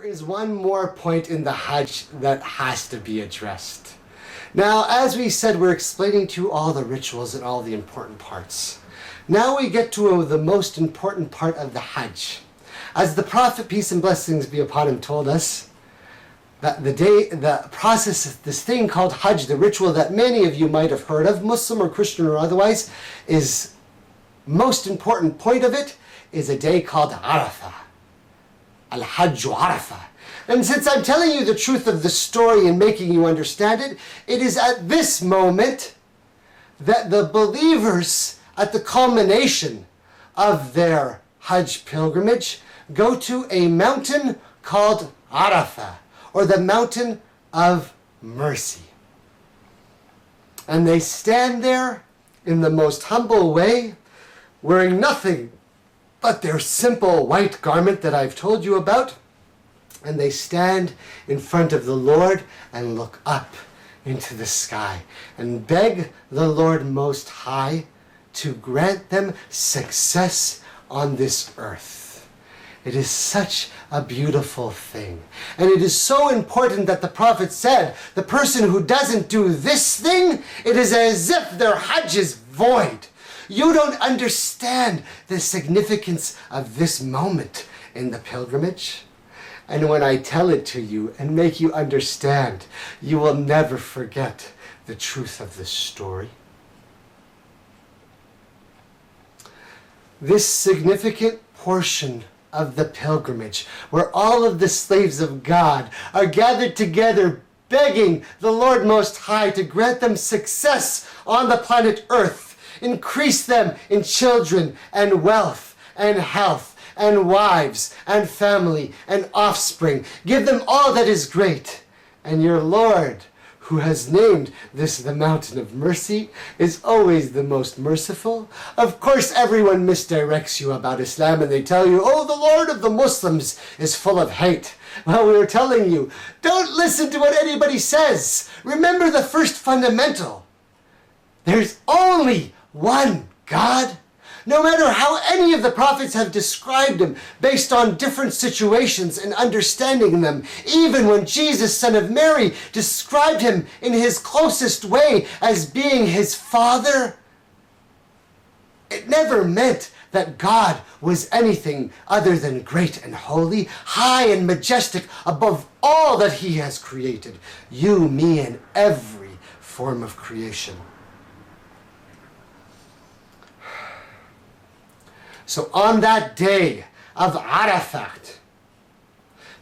is one more point in the Hajj that has to be addressed. Now, as we said, we're explaining to you all the rituals and all the important parts. Now we get to the most important part of the Hajj. As the Prophet, peace and blessings be upon him, told us, that the process, this thing called Hajj, the ritual that many of you might have heard of, Muslim or Christian or otherwise, is most important point of it is a day called Arafat. Al-Hajj Arafat. And since I'm telling you the truth of the story and making you understand it, it is at this moment that the believers, at the culmination of their Hajj pilgrimage, go to a mountain called Arafat, or the mountain of mercy. And they stand there in the most humble way, wearing nothing but their simple white garment that I've told you about. And they stand in front of the Lord and look up into the sky and beg the Lord Most High to grant them success on this earth. It is such a beautiful thing. And it is so important that the Prophet said, the person who doesn't do this thing, it is as if their Hajj is void. You don't understand the significance of this moment in the pilgrimage. And when I tell it to you and make you understand, you will never forget the truth of this story. This significant portion of the pilgrimage, where all of the slaves of God are gathered together begging the Lord Most High to grant them success on the planet Earth, increase them in children and wealth and health and wives and family and offspring, give them all that is great. And your Lord, who has named this the mountain of mercy, is always the most merciful. Of course, everyone misdirects you about Islam and they tell you, oh, the Lord of the Muslims is full of hate. Well, we were telling you, don't listen to what anybody says. Remember the first fundamental. There's only one God. No matter how any of the prophets have described him based on different situations and understanding them, even when Jesus, son of Mary, described him in his closest way as being his father, it never meant that God was anything other than great and holy, high and majestic above all that he has created. You, me, and every form of creation. So on that day of Arafat,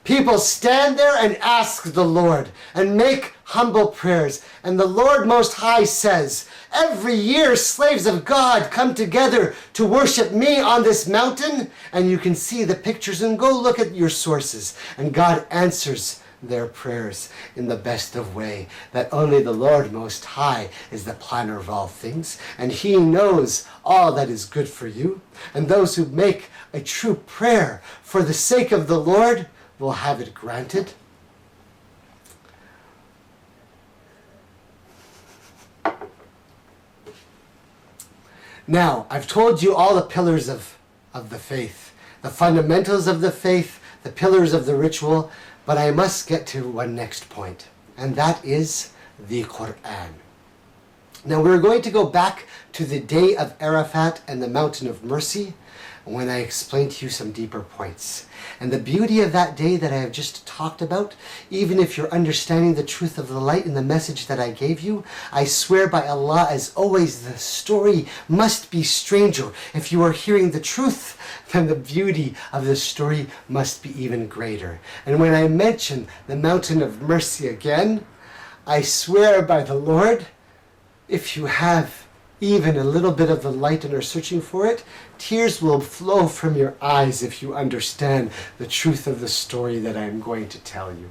people stand there and ask the Lord and make humble prayers. And the Lord Most High says, every year slaves of God come together to worship me on this mountain. And you can see the pictures and go look at your sources. And God answers their prayers in the best of way, that only the Lord Most High is the planner of all things, and he knows all that is good for you. And those who make a true prayer for the sake of the Lord will have it granted. Now, I've told you all the pillars of the faith, the fundamentals of the faith, the pillars of the ritual, but I must get to one next point, and that is the Quran. Now we're going to go back to the day of Arafat and the Mountain of Mercy when I explain to you some deeper points. And the beauty of that day that I have just talked about, even if you're understanding the truth of the light and the message that I gave you, I swear by Allah, as always, the story must be stranger. If you are hearing the truth, then the beauty of the story must be even greater. And when I mention the Mountain of Mercy again, I swear by the Lord, if you have even a little bit of the light and are searching for it, tears will flow from your eyes if you understand the truth of the story that I am going to tell you.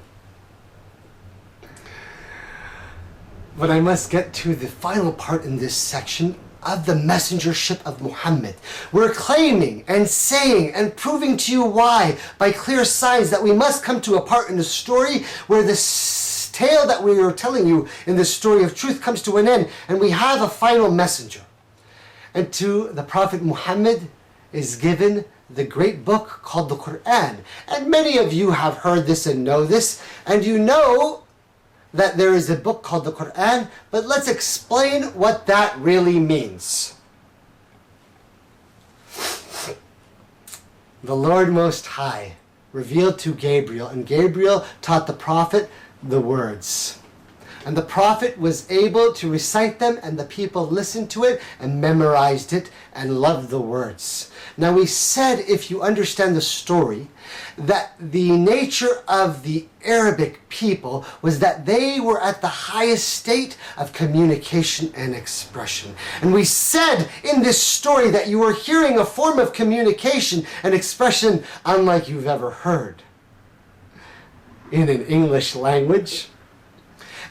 But I must get to the final part in this section of the messengership of Muhammad. We're claiming and saying and proving to you why, by clear signs, that we must come to a part in the story where the tale that we are telling you in the story of truth comes to an end, and we have a final messenger. And to the Prophet Muhammad is given the great book called the Quran. And many of you have heard this and know this, and you know that there is a book called the Quran, but let's explain what that really means. The Lord Most High revealed to Gabriel, and Gabriel taught the prophet the words. And the prophet was able to recite them, and the people listened to it and memorized it and loved the words. Now we said, if you understand the story, that the nature of the Arabic people was that they were at the highest state of communication and expression. And we said in this story that you were hearing a form of communication and expression unlike you've ever heard in an English language.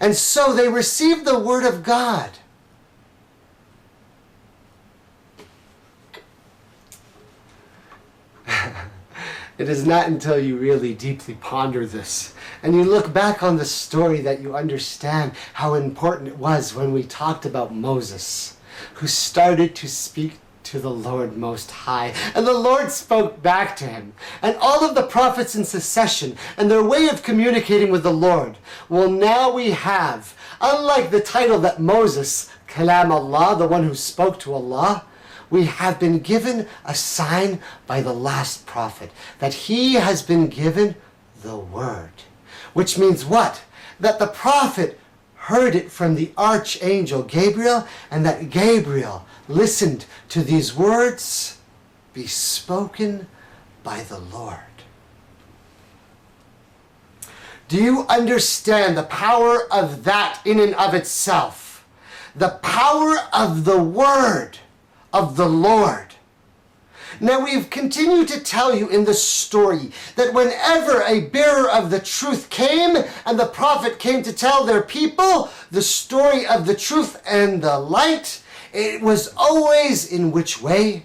And so they received the word of God. It is not until you really deeply ponder this and you look back on the story that you understand how important it was when we talked about Moses, who started to speak to the Lord Most High, and the Lord spoke back to him. And all of the prophets in succession and their way of communicating with the Lord, well, now we have, unlike the title that Moses, Kalam Allah, the one who spoke to Allah, we have been given a sign by the last prophet that he has been given the word. Which means what? That the prophet heard it from the archangel Gabriel, and that Gabriel listened to these words be spoken by the Lord. Do you understand the power of that in and of itself? The power of the word of the Lord. Now we've continued to tell you in the story that whenever a bearer of the truth came and the prophet came to tell their people the story of the truth and the light, it was always in which way?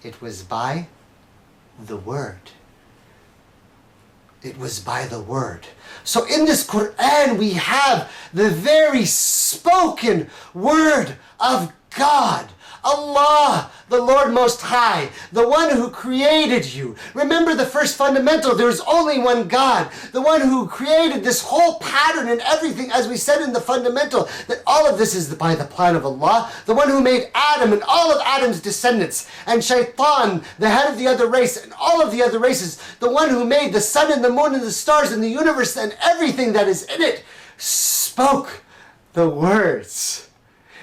It was by the word. It was by the word. So in this Quran we have the very spoken word of God. Allah, the Lord Most High, the one who created you. Remember the first fundamental, there is only one God, the one who created this whole pattern and everything, as we said in the fundamental, that all of this is by the plan of Allah, the one who made Adam and all of Adam's descendants, and Shaitan, the head of the other race, and all of the other races, the one who made the sun and the moon and the stars and the universe and everything that is in it, spoke the words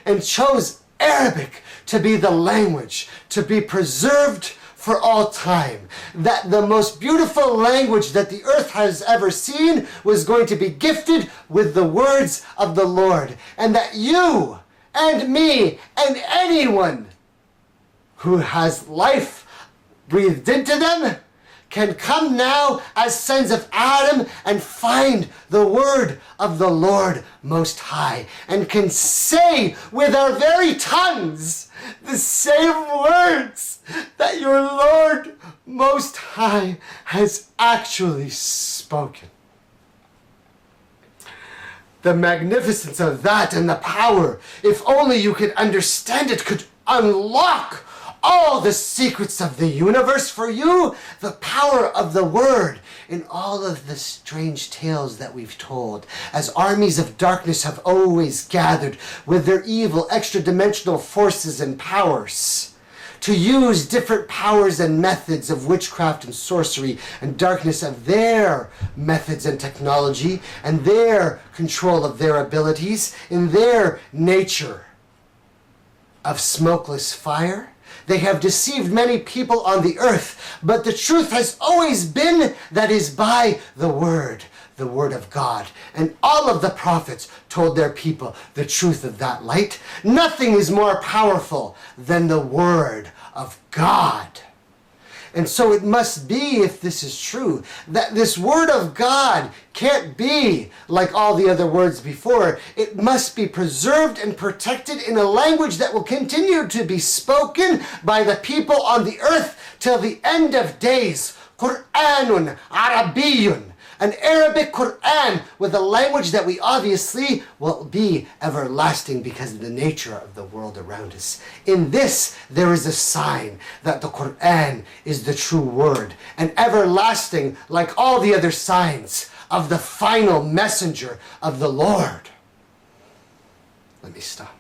and chose Arabic to be the language, to be preserved for all time. That the most beautiful language that the earth has ever seen was going to be gifted with the words of the Lord. And that you and me and anyone who has life breathed into them can come now as sons of Adam and find the word of the Lord Most High and can say with our very tongues the same words that your Lord Most High has actually spoken. The magnificence of that and the power, if only you could understand it, could unlock all the secrets of the universe for you, the power of the word in all of the strange tales that we've told, as armies of darkness have always gathered with their evil extra-dimensional forces and powers to use different powers and methods of witchcraft and sorcery and darkness of their methods and technology and their control of their abilities in their nature of smokeless fire. They have deceived many people on the earth, but the truth has always been that is by the word of God. And all of the prophets told their people the truth of that light. Nothing is more powerful than the word of God. And so it must be, if this is true, that this word of God can't be like all the other words before. It must be preserved and protected in a language that will continue to be spoken by the people on the earth till the end of days. Qur'anun Arabiyyun. an Arabic Quran with a language that we obviously will be everlasting because of the nature of the world around us. In this, there is a sign that the Quran is the true word and everlasting like all the other signs of the final messenger of the Lord. Let me stop.